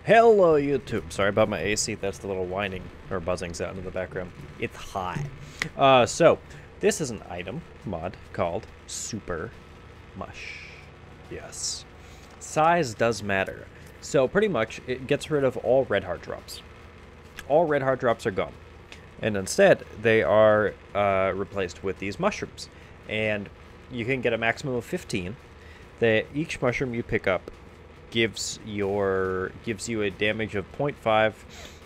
Hello, YouTube. Sorry about my AC. That's the little whining or buzzing sound in the background. It's hot. So this is an item mod called Super Mush. Yes. Size does matter. So pretty much it gets rid of all red heart drops. All red heart drops are gone. And instead, they are replaced with these mushrooms. And you can get a maximum of 15. Each mushroom you pick up gives you a damage of 0.5,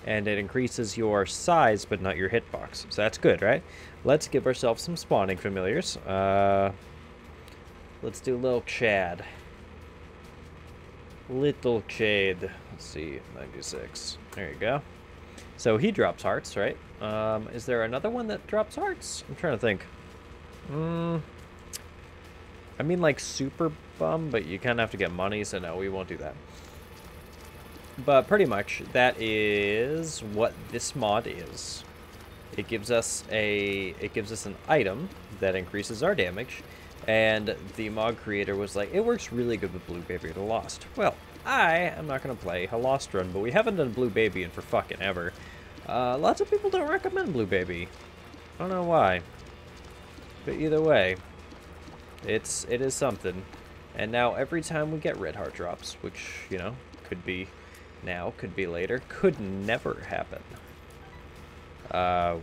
and it increases your size but not your hitbox. So that's good, right? Let's give ourselves some spawning familiars. Let's do Little Chad. Little Chad. Let's see, 96. There you go. So he drops hearts, right? Is there another one that drops hearts? I'm trying to think. I mean, like, Super Bum, but you kind of have to get money, so no, we won't do that. But pretty much, that is what this mod is. It gives us an item that increases our damage, and the mod creator was like, it works really good with Blue Baby the Lost. Well, I am not going to play a Lost run, but we haven't done Blue Baby in for fucking ever. Lots of people don't recommend Blue Baby. I don't know why. But either way, it is something. And now every time we get red heart drops, which, you know, could be now, could be later, could never happen,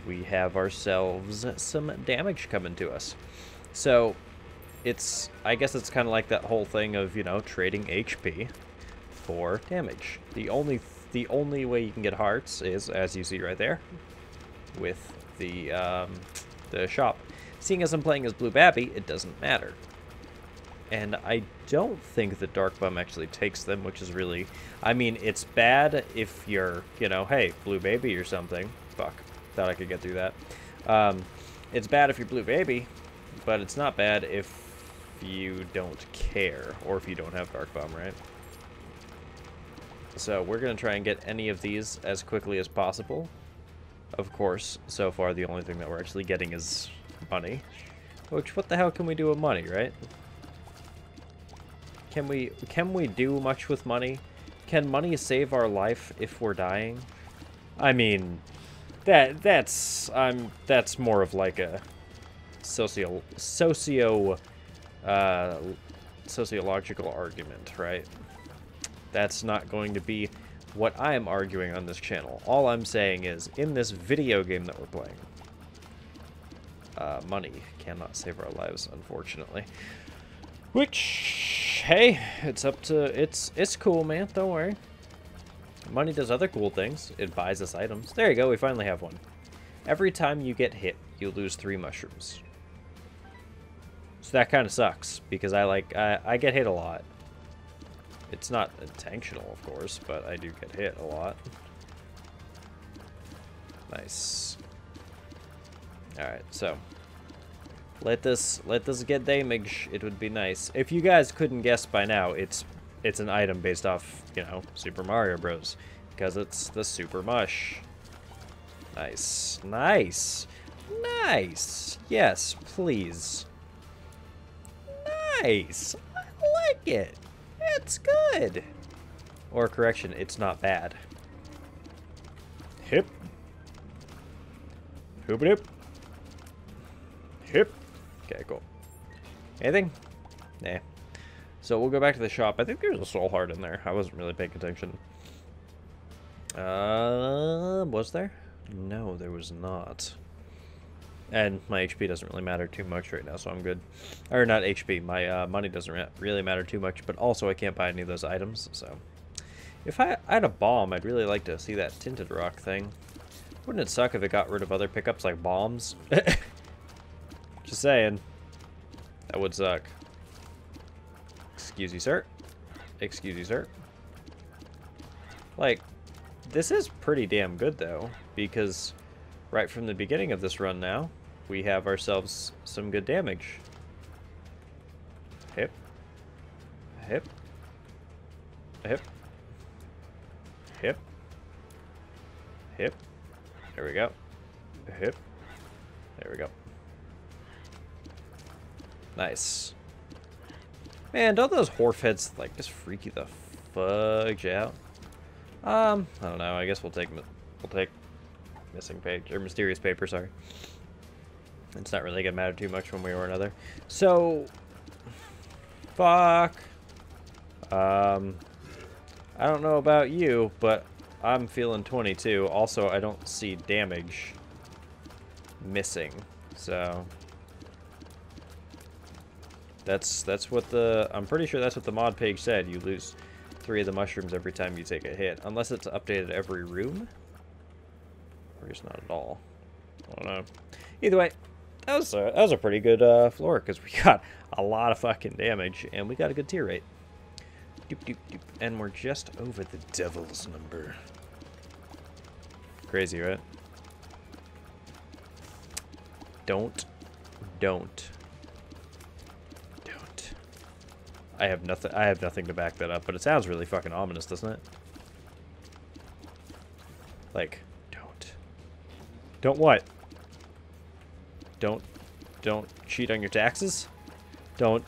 we have ourselves some damage coming to us. So I guess it's kind of like that whole thing of, you know, trading HP for damage. The only way you can get hearts is, as you see right there, with the shop. Seeing as I'm playing as Blue Babby, it doesn't matter. And I don't think that Dark Bum actually takes them, which is really... I mean, it's bad if you're, you know, hey, Blue Baby or something. Fuck. Thought I could get through that. It's bad if you're Blue Baby, but it's not bad if you don't care, or if you don't have Dark Bum, right? So we're going to try and get any of these as quickly as possible. Of course, so far the only thing that we're actually getting is money. Which, what the hell can we do with money, right? Can we do much with money? Can money save our life if we're dying? I mean, that's more of like a sociological argument, right? That's not going to be what I'm arguing on this channel. All I'm saying is, in this video game that we're playing, money cannot save our lives, unfortunately. Which, hey, it's up to, it's cool, man, don't worry. Money does other cool things. It buys us items. There you go, we finally have one. Every time you get hit, you lose 3 mushrooms. So that kind of sucks, because I get hit a lot. It's not intentional, of course, but I do get hit a lot. Nice. Alright, so let this get damage. It would be nice. If you guys couldn't guess by now, it's an item based off, you know, Super Mario Bros. Because it's the Super Mush. Nice. Nice. Nice. Yes, please. Nice. I like it. It's good. Or correction, it's not bad. Hip. Hoop-a-doop. Hip. Okay, cool. Anything? Nah. So we'll go back to the shop. I think there's a soul heart in there. I wasn't really paying attention. Was there? No, there was not. And my HP doesn't really matter too much right now, so I'm good. Or not HP, my money doesn't really matter too much, but also I can't buy any of those items, so. If I had a bomb, I'd really like to see that tinted rock thing. Wouldn't it suck if it got rid of other pickups like bombs? Just saying. That would suck. Excuse you, sir. Excuse you, sir. Like, this is pretty damn good, though, because right from the beginning of this run now, we have ourselves some good damage. Hip. Hip. Hip. Hip. Hip. There we go. Hip. There we go. Nice. Man, don't those wharf heads, like, just freak you the fudge out? I don't know. I guess we'll take missing page or mysterious paper. Sorry. It's not really gonna matter too much one way or another. So, fuck. I don't know about you, but I'm feeling 22. Also, I don't see damage missing. So that's what the I'm pretty sure that's what the mod page said. You lose 3 of the mushrooms every time you take a hit, unless it's updated every room, or just not at all. I don't know. Either way, that was a pretty good floor because we got a lot of fucking damage and we got a good tier rate. Doop, doop, doop. And we're just over the devil's number. Crazy, right? Don't. I have nothing to back that up, but it sounds really fucking ominous, doesn't it? Like, don't what? Don't cheat on your taxes? Don't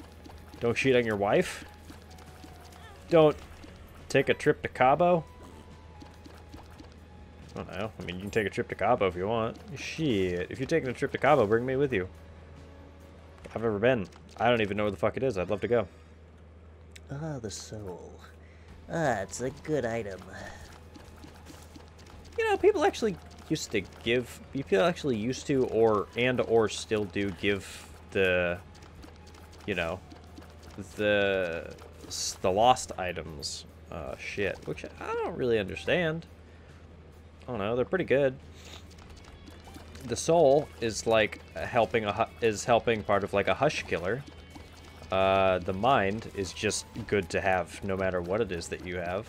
cheat on your wife? Don't take a trip to Cabo? I don't know. I mean, you can take a trip to Cabo if you want. Shit. If you're taking a trip to Cabo, bring me with you. I've never been. I don't even know where the fuck it is. I'd love to go. Ah, the soul. Ah, it's a good item. You know, people actually used to or still do give the, you know, the lost items shit, which I don't really understand. I don't know, they're pretty good. The soul is like helping part of like a hush killer. The mind is just good to have no matter what it is that you have.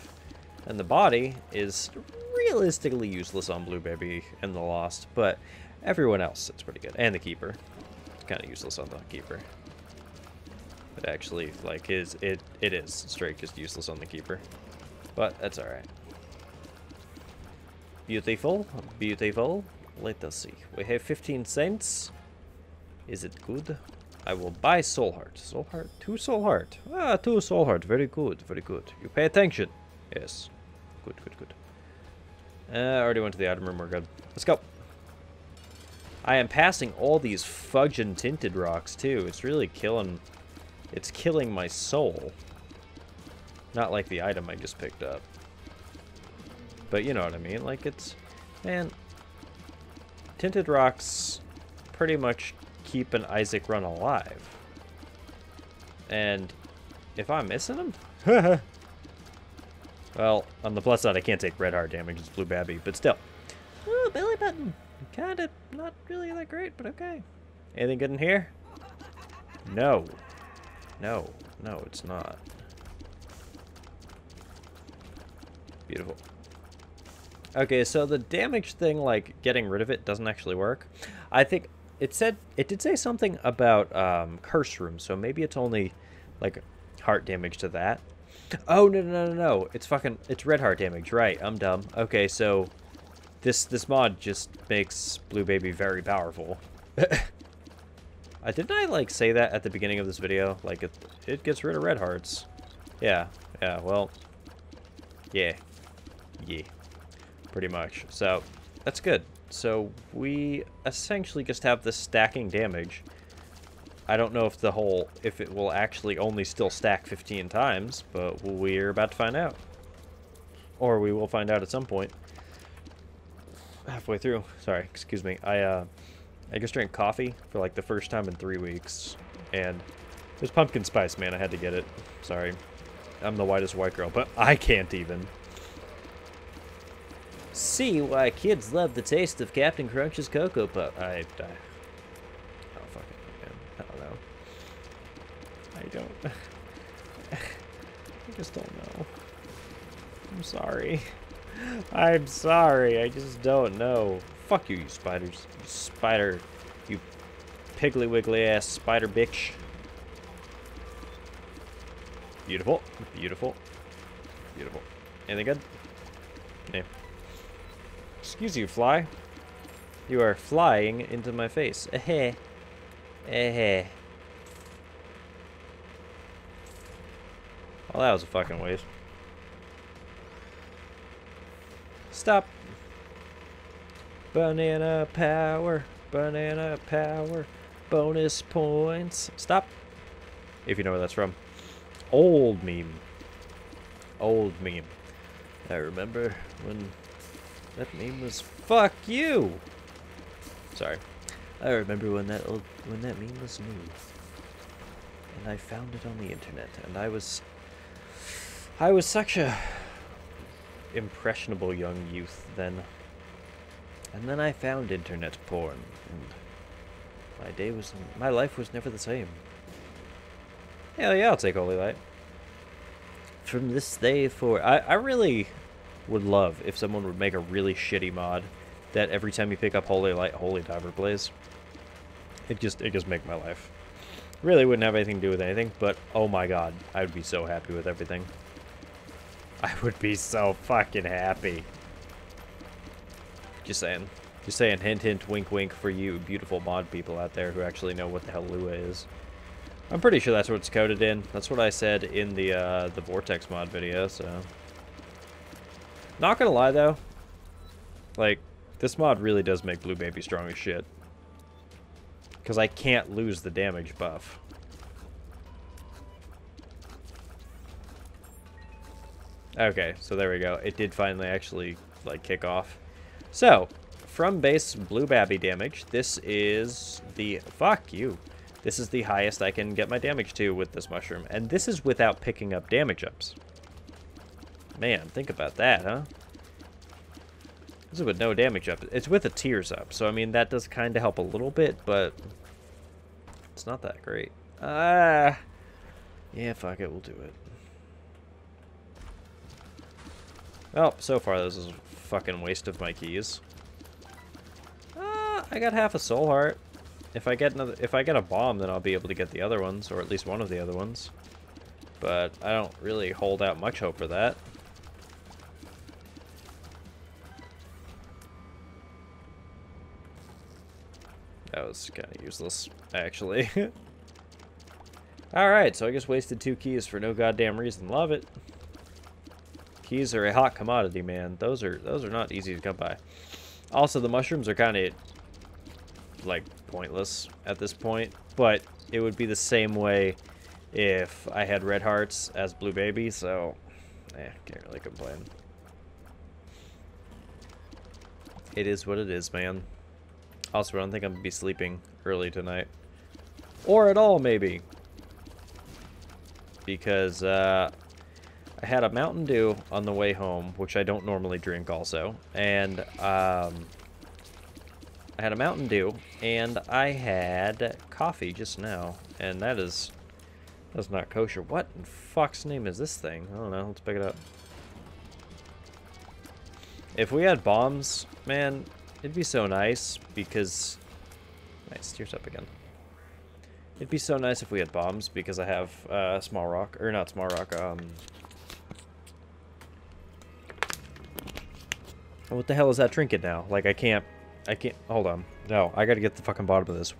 And the body is realistically useless on Blue Baby and the Lost, but everyone else it's pretty good. And the Keeper. It's kind of useless on the Keeper. It actually, like, it is straight just useless on the Keeper. But that's alright. Beautiful. Beautiful. Let us see. We have 15 cents. Is it good? I will buy Soul Heart. Soul Heart? 2 Soul Heart. Ah, 2 Soul Heart. Very good. Very good. You pay attention. Yes. Good, good, good. I already went to the item room. We're good. Let's go. I am passing all these fudge and tinted rocks, too. It's really killing... It's killing my soul. Not like the item I just picked up. But you know what I mean. Like, it's... Man... Tinted rocks pretty much keep an Isaac run alive. And if I'm missing them... Well, on the plus side, I can't take red heart damage. It's Blue Babby, but still. Ooh, belly button. Kind of not really that great, but okay. Anything good in here? No. No. No, it's not. Beautiful. Okay, so the damage thing, like, getting rid of it doesn't actually work. I think it did say something about curse room, so maybe it's only, like, heart damage to that. Oh, no. It's red heart damage. Right, I'm dumb. Okay, so this mod just makes Blue Baby very powerful. Didn't I, like, say that at the beginning of this video? Like, it gets rid of red hearts. Yeah, well, yeah. Pretty much. So, that's good. So, we essentially just have this stacking damage. I don't know if it will actually only still stack 15 times, but we're about to find out. Or we will find out at some point. Halfway through. Sorry, excuse me. I just drank coffee for like the first time in 3 weeks. And there's pumpkin spice, man. I had to get it. Sorry. I'm the whitest white girl, but I can't even. See why kids love the taste of Captain Crunch's Cocoa Puff. I just don't know. I'm sorry. I'm sorry. I just don't know. Fuck you, you spiders. You spider. You piggly wiggly ass spider bitch. Beautiful. Beautiful. Beautiful. Anything good? Yeah. Excuse you, fly. You are flying into my face. Eh-heh. Eh-heh. Well, that was a fucking waste. Stop. Banana power. Banana power. Bonus points. Stop. If you know where that's from. Old meme. Old meme. I remember when that meme was fuck you. Sorry. I remember when that meme was new. And I found it on the internet, and I was such a impressionable young youth then. And then I found internet porn, and my life was never the same. Hell yeah, I'll take Holy Light. From this day forward, I really would love if someone would make a really shitty mod that every time you pick up Holy Light, Holy Diver plays. It just make my life. Really wouldn't have anything to do with anything, but oh my god, I would be so happy with everything. I would be so fucking happy. Just saying. Just saying, hint hint, wink wink for you beautiful mod people out there who actually know what the hell Lua is. I'm pretty sure that's what it's coded in. That's what I said in the Vortex mod video, so. Not gonna lie though. Like, this mod really does make Blue Baby strong as shit. Because I can't lose the damage buff. Okay, so there we go. It did finally actually, like, kick off. So, from base Blue Babby damage, this is the... Fuck you. This is the highest I can get my damage to with this mushroom. And this is without picking up damage ups. Man, think about that, huh? This is with no damage up. It's with a tears up. So, I mean, that does kind of help a little bit, but it's not that great. Yeah, fuck it. We'll do it. Well, so far, this is a fucking waste of my keys. I got half a soul heart. If I get a bomb, then I'll be able to get the other ones, or at least one of the other ones. But I don't really hold out much hope for that. That was kind of useless, actually. Alright, so I just wasted 2 keys for no goddamn reason. Love it. Keys are a hot commodity, man. Those are not easy to come by. Also, the mushrooms are kind of, like, pointless at this point. But it would be the same way if I had red hearts as Blue Baby, so... can't really complain. It is what it is, man. Also, I don't think I'm going to be sleeping early tonight. Or at all, maybe. Because, I had a Mountain Dew on the way home, which I don't normally drink also. And, I had a Mountain Dew, and I had coffee just now. And that's not kosher. What in fuck's name is this thing? I don't know. Let's pick it up. If we had bombs, man... It'd be so nice, because... Nice, tears up again. It'd be so nice if we had bombs, because I have small rock, or not small rock, what the hell is that trinket now? Like, I can't, hold on. No, I gotta get the fucking bottom of this.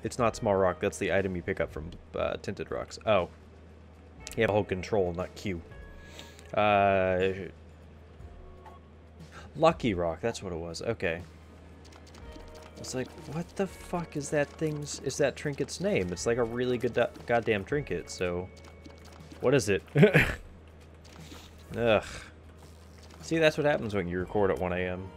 It's not small rock, that's the item you pick up from tinted rocks. Oh. You have a whole control, not Q. Lucky rock, that's what it was, okay. It's like, what the fuck is that trinket's name? It's like a really good goddamn trinket, so... What is it? Ugh. See, that's what happens when you record at 1 a.m.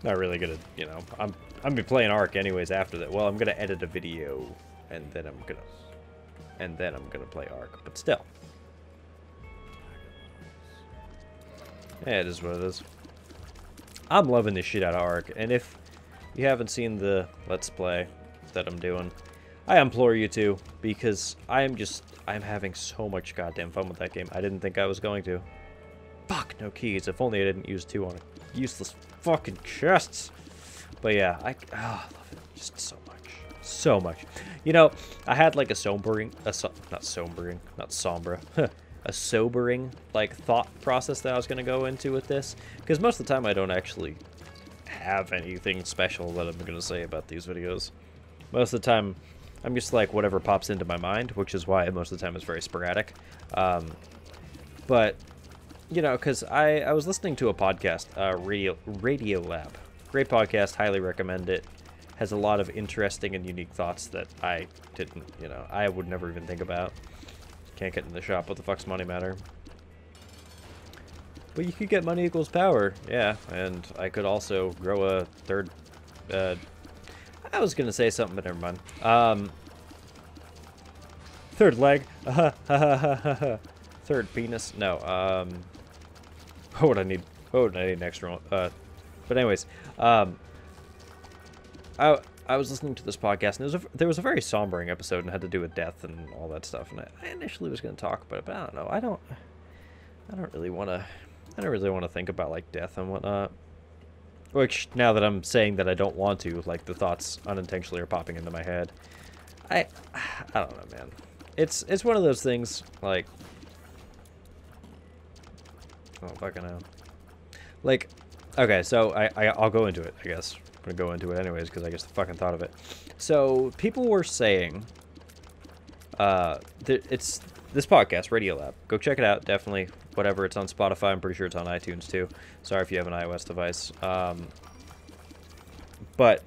Not really gonna, you know, I'm gonna be playing Ark anyways after that. Well, I'm gonna edit a video, and then I'm gonna play Ark, but still. Yeah, it is what it is. I'm loving this shit out of Ark, and if you haven't seen the Let's Play that I'm doing, I implore you to, because I'm having so much goddamn fun with that game. I didn't think I was going to. Fuck, no keys. If only I didn't use 2 on it. Useless fucking chests. But yeah, I love it just so much. So much. You know, I had like a sobering, a sobering, like, thought process that I was going to go into with this. Because most of the time I don't actually have anything special that I'm going to say about these videos. Most of the time, I'm just like, whatever pops into my mind, which is why most of the time it's very sporadic. But you know, because I was listening to a podcast, Radio Lab. Great podcast, highly recommend it. Has a lot of interesting and unique thoughts that I didn't, you know, I would never even think about. Can't get in the shop. What the fuck's money matter? But you could get money equals power. Yeah, and I could also grow a third... I was going to say something, but never mind. Third leg. Third penis. No. What would I need? What would I need next one? But anyways, I was listening to this podcast, and there was a very sombering episode, and had to do with death and all that stuff. And I initially was going to talk about it, but I don't know. I don't really want to think about like death and whatnot. Which, now that I'm saying that I don't want to, like, the thoughts unintentionally are popping into my head. I don't know, man. It's one of those things, like... Oh, fucking hell. Like, okay, so I'll go into it, I guess. I'm gonna go into it anyways, because I just fucking thought of it. So, people were saying... it's this podcast, Radio Lab. Go check it out, definitely. Whatever, it's on Spotify. I'm pretty sure it's on iTunes too. Sorry if you have an iOS device. But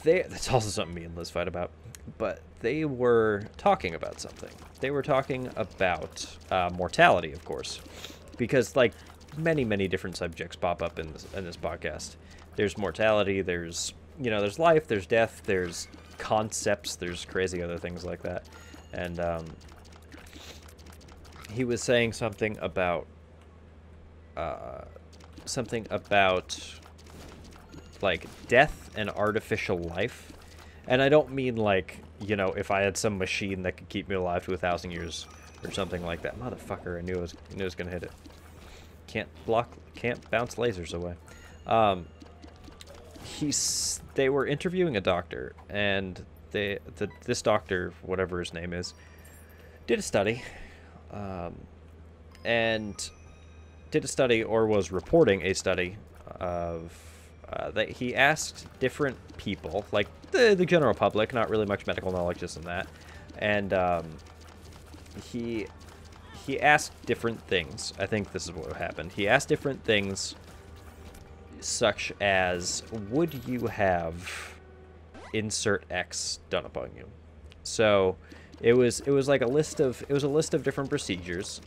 that's also something me and Liz fight about. But they were talking about something. They were talking about mortality, of course, because like many different subjects pop up in this podcast. There's mortality. There's there's life. There's death. There's concepts. There's crazy other things like that. And he was saying something about like death and artificial life, and I don't mean like if I had some machine that could keep me alive to 1,000 years or something like that. Motherfucker! I knew it was gonna hit it. Can't bounce lasers away. They were interviewing a doctor, and this doctor, whatever his name is, did a study. And did a study, or was reporting a study, of that he asked different people, like the general public, not really much medical knowledge, this and that, and he asked different things. I think this is what happened. He asked different things, such as, would you have insert X done upon you? So it was like a list of different procedures,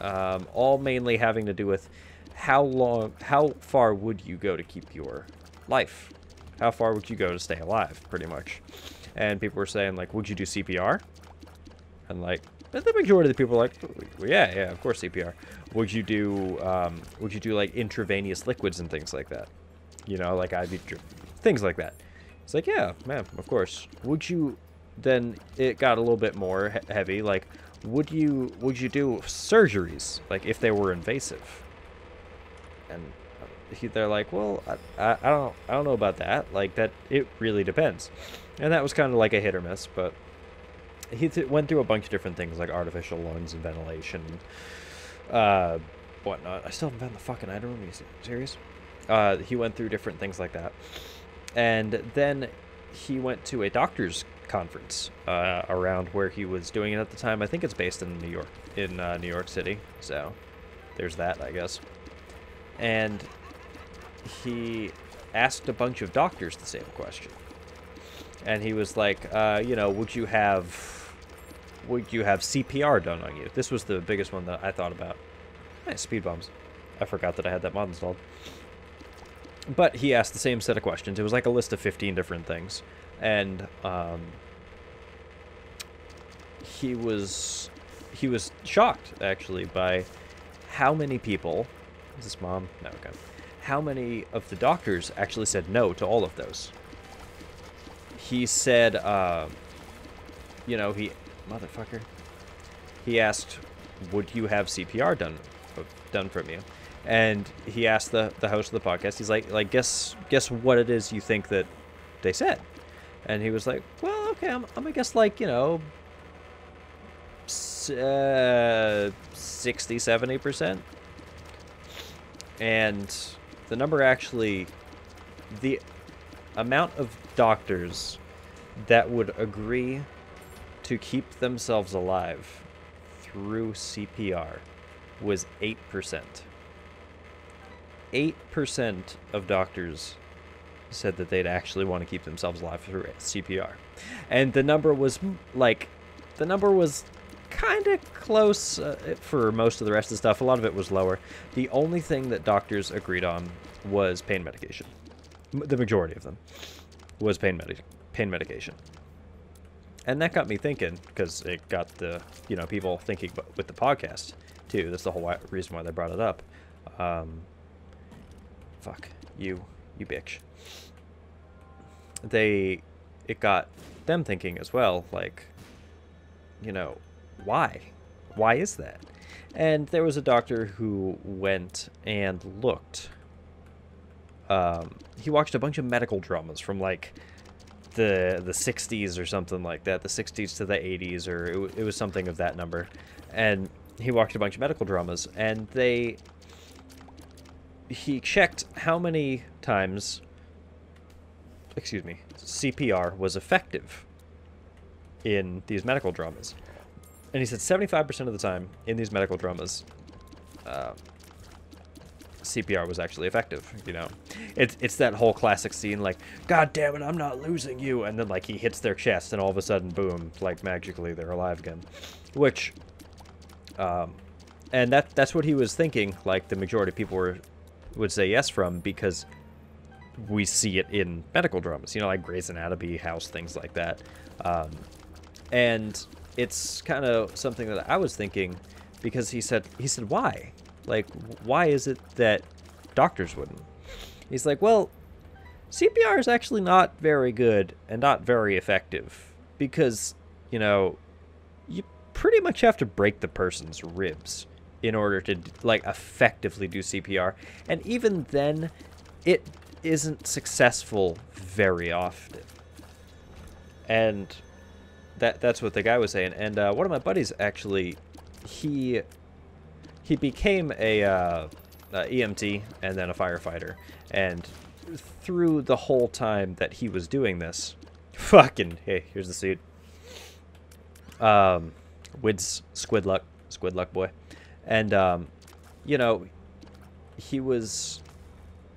all mainly having to do with how far would you go to keep your life? How far would you go to stay alive, pretty much? And people were saying, like, would you do CPR? And like, the majority of the people were like, well, yeah, of course CPR. Would you do like intravenous liquids and things like that? Like IV drip, things like that. It's like, yeah, man, of course. Would you? Then it got a little bit more heavy. Like, would you do surgeries, like if they were invasive? And they're like, well, I don't know about that. Like that, it really depends. And that was kind of like a hit or miss. But he went through a bunch of different things, like artificial lungs and ventilation, whatnot. I still haven't found the fucking item. Are you serious? He went through different things like that, and then he went to a doctor's conference around where he was doing it at the time. I think it's based in New York City. So there's that, I guess. And he asked a bunch of doctors the same question. And he was like, would you have CPR done on you? This was the biggest one that I thought about. Nice, speed bumps. I forgot that I had that mod installed. But he asked the same set of questions. It was like a list of 15 different things. And he was shocked, actually, by how many people... Is this mom? No, okay. How many of the doctors actually said no to all of those? He said, motherfucker. He asked, would you have CPR done from you? And he asked the host of the podcast, he's like, guess what it is you think that they said? And he was like, well, okay, I'm gonna guess, like, 60-70%. And the number actually, the amount of doctors that would agree to keep themselves alive through CPR was 8%. 8% of doctors said that they'd actually want to keep themselves alive through CPR. And the number was kind of close for most of the rest of the stuff. A lot of it was lower. The only thing that doctors agreed on was pain medication. The majority of them was pain medication. And that got me thinking, because it got the, people thinking with the podcast, too. That's the whole reason why they brought it up. Fuck. You bitch. It got them thinking as well, like, why? Why is that? And there was a doctor who went and looked. He watched a bunch of medical dramas from, like, the 60s or something like that, the 60s to the 80s, or it was something of that number. And he watched a bunch of medical dramas, and he checked how many times, CPR was effective in these medical dramas. And he said 75% of the time in these medical dramas, CPR was actually effective. It's that whole classic scene, like, God damn it, I'm not losing you, and then, like, he hits their chest, and all of a sudden, boom, like, magically they're alive again. Which, and that's what he was thinking. Like, the majority of people would say yes from, because we see it in medical dramas, like Grey's Anatomy, House, things like that. And it's kind of something that I was thinking, because he said, why? Like, why is it that doctors wouldn't? He's like, well, CPR is actually not very good and not very effective, because, you pretty much have to break the person's ribs in order to, like, effectively do CPR. And even then, it isn't successful very often. And that's what the guy was saying. And one of my buddies, actually, he became a EMT and then a firefighter. And through the whole time that he was doing this, hey, here's the seed. Wids, squid luck boy. And,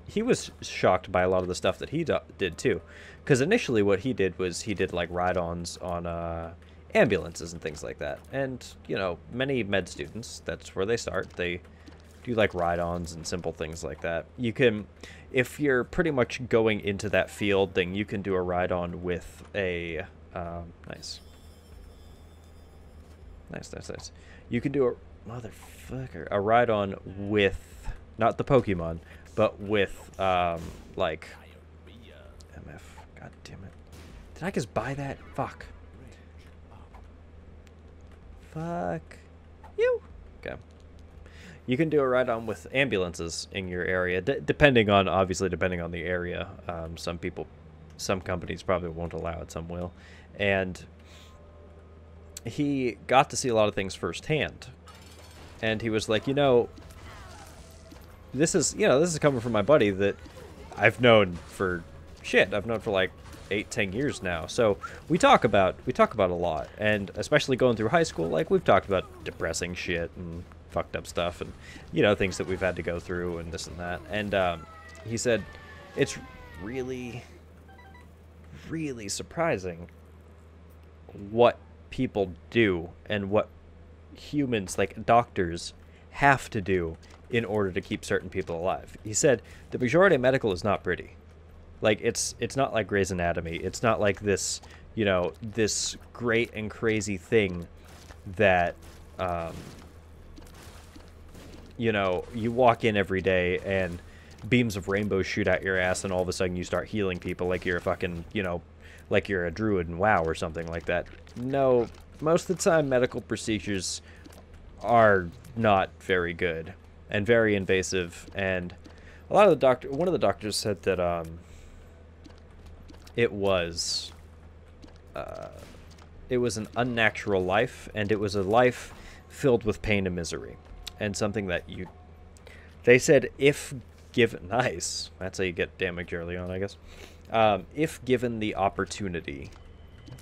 he was shocked by a lot of the stuff that he did too. Because initially what he did was he did, like, ride-ons on ambulances and things like that. And, many med students, that's where they start. They do, like, ride-ons and simple things like that. You can, if you're pretty much going into that field, then you can do a ride-on with a, nice. You can do a ride-on with, not the Pokemon, but with, like, MF. God damn it. Did I just buy that? Fuck you. Okay. You can do a ride-on with ambulances in your area, depending on the area. Some companies probably won't allow it, some will. And he got to see a lot of things firsthand. And he was like, this is coming from my buddy that I've known for like 8-10 years now. So we talk about a lot, and especially going through high school, like, we've talked about depressing shit and fucked up stuff, and things that we've had to go through and this and that. And he said it's really, really surprising what people do and what humans, like doctors, have to do in order to keep certain people alive. He said the majority of medical is not pretty. Like, it's not like Grey's Anatomy. It's not like this, this great and crazy thing that, you walk in every day and beams of rainbows shoot out your ass and all of a sudden you start healing people like you're a fucking, like you're a druid in WoW or something like that. No, most of the time medical procedures are not very good and very invasive, and a lot of one of the doctors said that it was an unnatural life, and it was a life filled with pain and misery, and something that they said, if given, nice, that's how you get damage early on, I guess. If given the opportunity,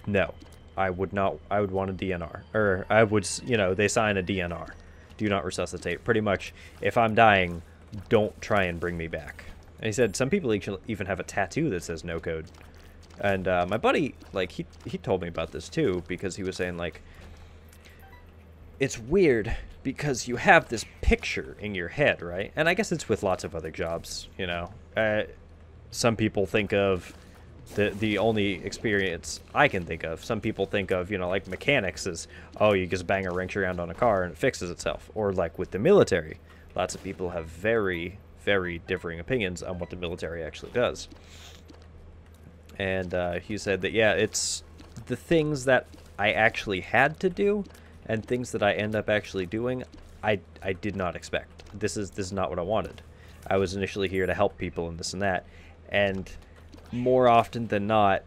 no, I would not. I would want a DNR, or I would, they sign a DNR do not resuscitate. Pretty much, if I'm dying, don't try and bring me back. And he said some people even have a tattoo that says no code. And my buddy, like, he told me about this too, because he was saying, like, it's weird because you have this picture in your head, right? And I guess it's with lots of other jobs, you know. Some people think of the only experience I can think of. Some people think of, you know, like mechanics as, oh, you just bang a wrench around on a car and it fixes itself. Or like with the military, lots of people have very, very differing opinions on what the military actually does. And he said that, yeah, it's the things that I actually had to do and things that I end up actually doing, I did not expect. This is not what I wanted. I was initially here to help people and this and that. And more often than not,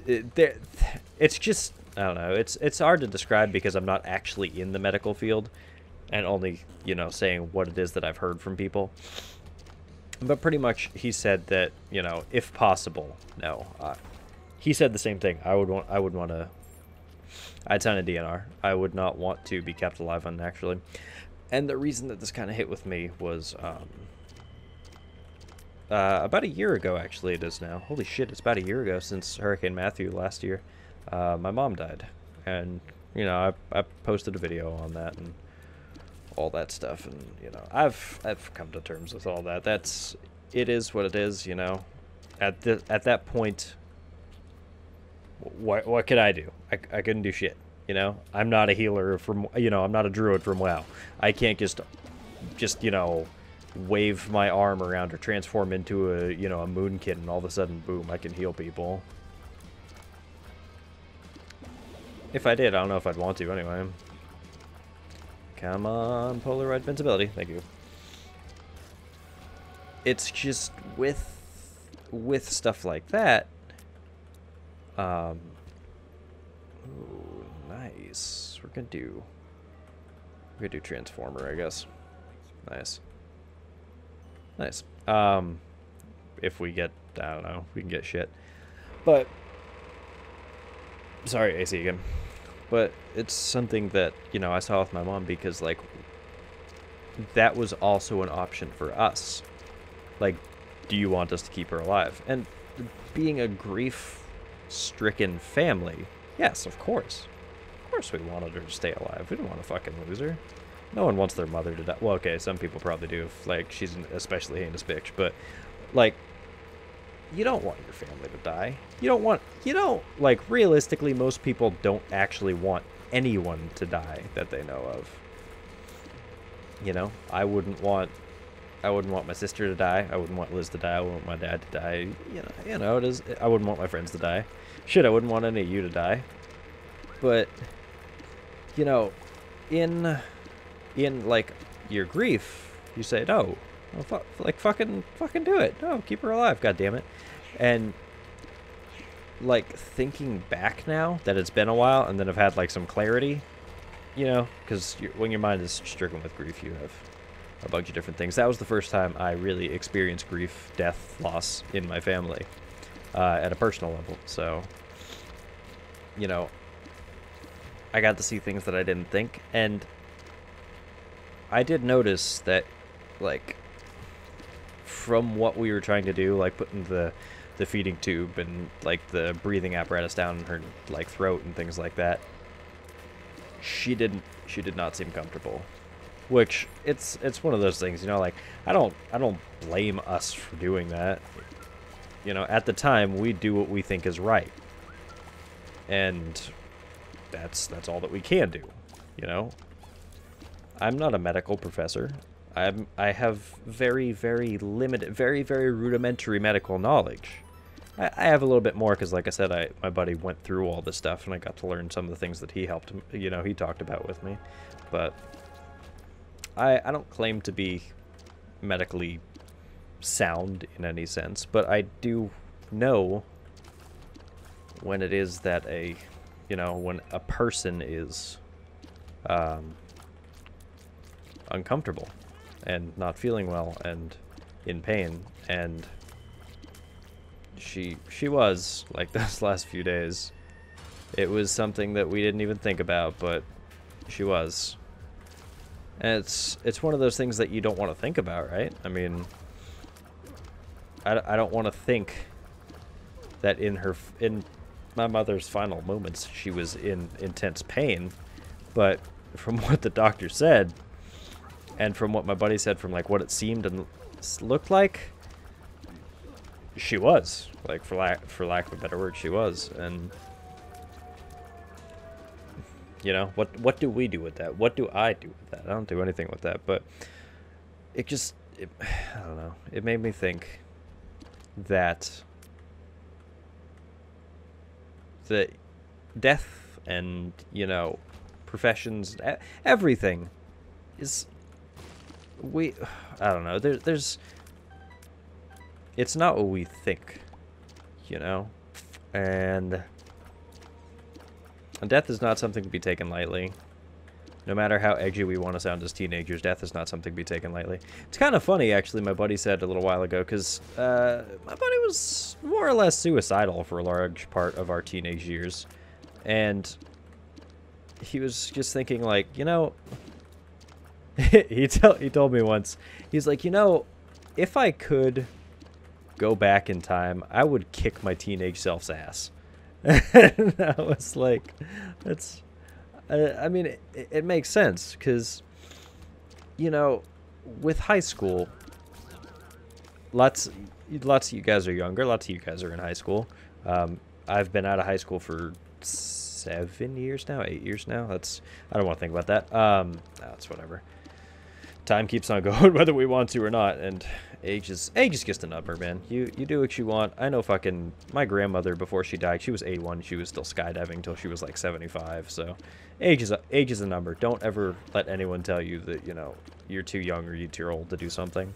it's just, I don't know, it's hard to describe because I'm not actually in the medical field and only, you know, saying what it is that I've heard from people. But pretty much he said that, you know, if possible, no. He said the same thing. I'd sign a DNR. I would not want to be kept alive unnaturally. And the reason that this kind of hit with me was about a year ago, actually it is now. Holy shit, it's about a year ago since Hurricane Matthew last year. My mom died. And, you know, I posted a video on that and all that stuff. And, you know, I've come to terms with all that. It is what it is, you know. At that point, what could I do? I couldn't do shit, you know. I'm not a healer from, you know, I'm not a druid from WoW. I can't just you know, wave my arm around or transform into a, you know, a moon kid and all of a sudden, boom, I can heal people. If I did, I don't know if I'd want to anyway. Come on, Polaroid invincibility. Thank you. It's just with stuff like that. Ooh, nice. We're gonna do Transformer, I guess. Nice. Nice. If we get, I don't know, we can get shit. But, sorry, AC again. But it's something that, you know, I saw with my mom because, like, that was also an option for us. Like, do you want us to keep her alive? And being a grief-stricken family, yes, of course. Of course we wanted her to stay alive. We didn't want to fucking lose her. No one wants their mother to die. Well, okay, some people probably do if, like, she's an especially heinous bitch. But, like, you don't want your family to die. You don't, like, realistically, most people don't actually want anyone to die that they know of. You know, I wouldn't want my sister to die. I wouldn't want Liz to die. I wouldn't want my dad to die. You know, it is. I wouldn't want my friends to die. Shit, I wouldn't want any of you to die. But, you know, in like your grief, you say no. Well, fucking do it. No, keep her alive. God damn it. And like thinking back now that it's been a while, and then I've had like some clarity. You know, because when your mind is stricken with grief, you have a bunch of different things. That was the first time I really experienced grief, death, loss in my family at a personal level. So, you know, I got to see things that I didn't think, and I did notice that, like, from what we were trying to do, like putting the feeding tube and like the breathing apparatus down her like throat and things like that, she did not seem comfortable. Which it's one of those things, you know, like I don't blame us for doing that. You know, at the time we do what we think is right. And that's all that we can do, you know? I'm not a medical professor. I have very, very limited, very, very rudimentary medical knowledge. I have a little bit more because, like I said, my buddy went through all this stuff, and I got to learn some of the things that he helped, you know, he talked about with me. But I don't claim to be medically sound in any sense, but I do know when it is that when a person is uncomfortable and not feeling well and in pain, and she was like those last few days. It was something that we didn't even think about, but She was. And it's one of those things that you don't want to think about, right? I mean, I don't want to think that in my mother's final moments, she was in intense pain. But from what the doctor said, and from what my buddy said, from like what it seemed and looked like, she was, like, for lack of a better word, she was. And you know, what do we do with that? What do I do with that? I don't do anything with that. But I don't know. It made me think that the death and, you know, professions, everything is, I don't know. There's it's not what we think, you know, and death is not something to be taken lightly. No matter how edgy we want to sound as teenagers, death is not something to be taken lightly. It's kind of funny, actually, my buddy said a little while ago, because my buddy was more or less suicidal for a large part of our teenage years. And he was just thinking, like, you know, he told me once, he's like, you know, if I could go back in time, I would kick my teenage self's ass. And I was like, that's... I mean, it makes sense, because, you know, with high school, lots of you guys are younger, lots of you guys are in high school. I've been out of high school for 7 years now, 8 years now. I don't want to think about that. That's whatever. Time keeps on going whether we want to or not, and age is just a number, man. You do what you want. I know fucking my grandmother, before she died, she was 81. She was still skydiving until she was like 75. So age is a number. Don't ever let anyone tell you that, you know, you're too young or you're too old to do something.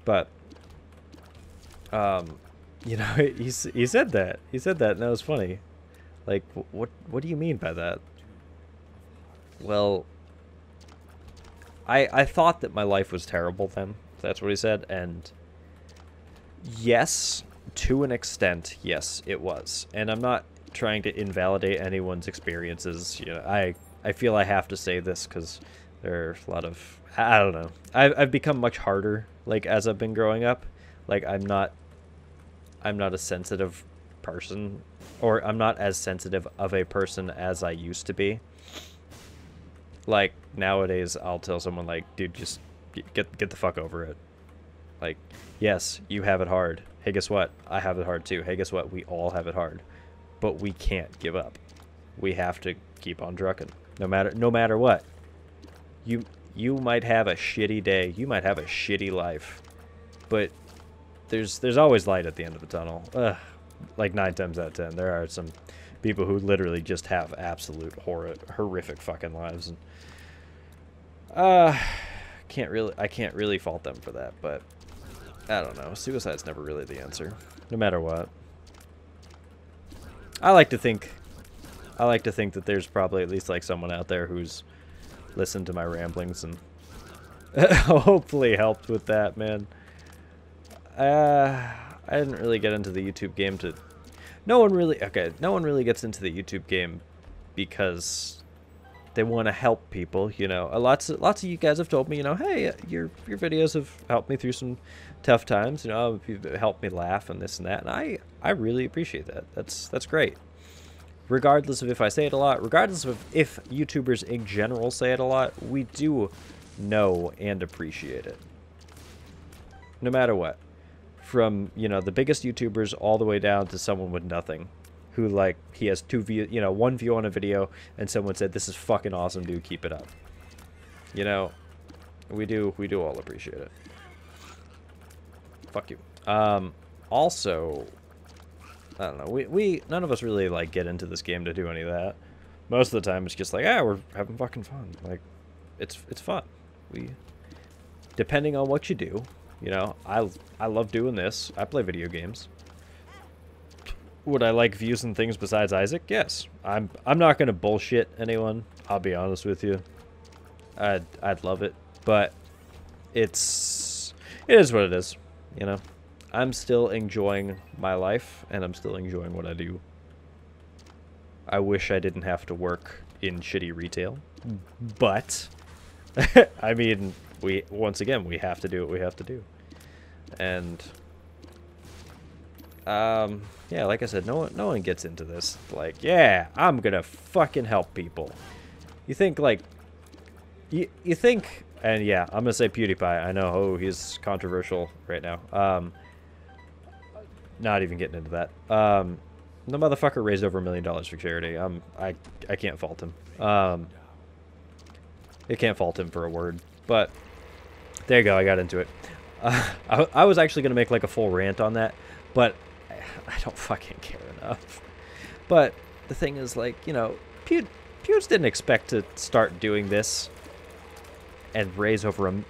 But you know, he said that, and that was funny. Like, what do you mean by that? Well, I thought that my life was terrible then. That's what he said. And yes, to an extent, yes, it was. And I'm not trying to invalidate anyone's experiences. You know, I feel I have to say this because there are a lot of, I don't know. I've become much harder, like, as I've been growing up. Like, I'm not a sensitive person, or I'm not as sensitive of a person as I used to be. Like, nowadays, I'll tell someone, like, dude, just get the fuck over it. Like, yes, you have it hard. Hey, guess what? I have it hard, too. Hey, guess what? We all have it hard. But we can't give up. We have to keep on trucking. No matter what. You might have a shitty day. You might have a shitty life. But there's always light at the end of the tunnel. Like 9 times out of 10. There are some people who literally just have absolute horrific fucking lives, and I can't really fault them for that. But I don't know, suicide's never really the answer, no matter what. I like to think that there's probably at least like someone out there who's listened to my ramblings and hopefully helped with that, man. I didn't really get into the YouTube game to... No one really gets into the YouTube game because they want to help people, you know. Lots of you guys have told me, you know, hey, your videos have helped me through some tough times, you know, you've helped me laugh and this and that, and I really appreciate that. That's great. Regardless of if I say it a lot, regardless of if YouTubers in general say it a lot, we do know and appreciate it. No matter what. From, you know, the biggest YouTubers all the way down to someone with nothing, who, like, he has 2 views, you know, 1 view on a video, and someone said, "This is fucking awesome, dude. Keep it up." You know, we do all appreciate it. Fuck you. Also, I don't know. We none of us really like get into this game to do any of that. Most of the time, it's just like, we're having fucking fun. Like, it's fun. Depending on what you do. You know, I love doing this. I play video games. Would I like views and things besides Isaac? Yes. I'm not gonna bullshit anyone. I'll be honest with you. I'd love it, but it is what it is. You know, I'm still enjoying my life, and I'm still enjoying what I do. I wish I didn't have to work in shitty retail. But I mean, once again we have to do what we have to do. And yeah, like I said, no one gets into this like, yeah, I'm gonna fucking help people. You think like you think, and yeah, I'm gonna say PewDiePie. I know, oh, he's controversial right now. Not even getting into that. The motherfucker raised over $1 million for charity. I can't fault him. I can't fault him for a word. But there you go. I got into it. I was actually gonna make like a full rant on that, but I don't fucking care enough. But the thing is, like, you know, Pewds didn't expect to start doing this and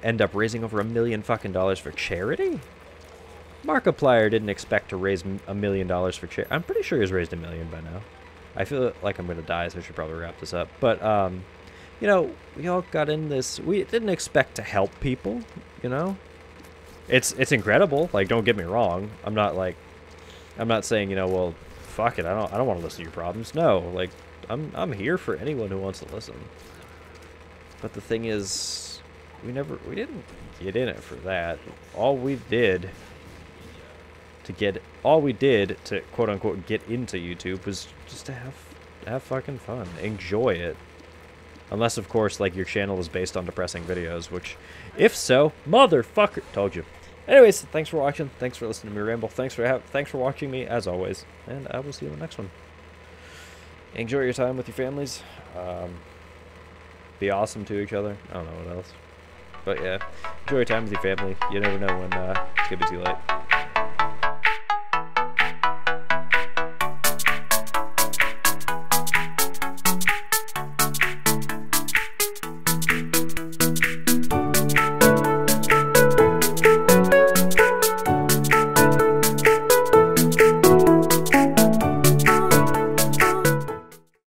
end up raising over $1 million fucking dollars for charity. Markiplier didn't expect to raise $1 million for charity. I'm pretty sure he's raised $1 million by now. I feel like I'm gonna die, so I should probably wrap this up. But you know, we all got in this. We didn't expect to help people. You know, it's incredible. Like, don't get me wrong. I'm not saying, you know, well, fuck it. I don't want to listen to your problems. No, like, I'm here for anyone who wants to listen. But the thing is, we didn't get in it for that. All we did to quote unquote get into YouTube was just to have fucking fun, enjoy it. Unless, of course, like, your channel is based on depressing videos, which, if so, motherfucker, told you. Anyways, thanks for watching. Thanks for listening to me ramble. Thanks for watching me, as always. And I will see you in the next one. Enjoy your time with your families. Be awesome to each other. I don't know what else. But yeah, enjoy your time with your family. You never know when it's going to be too late.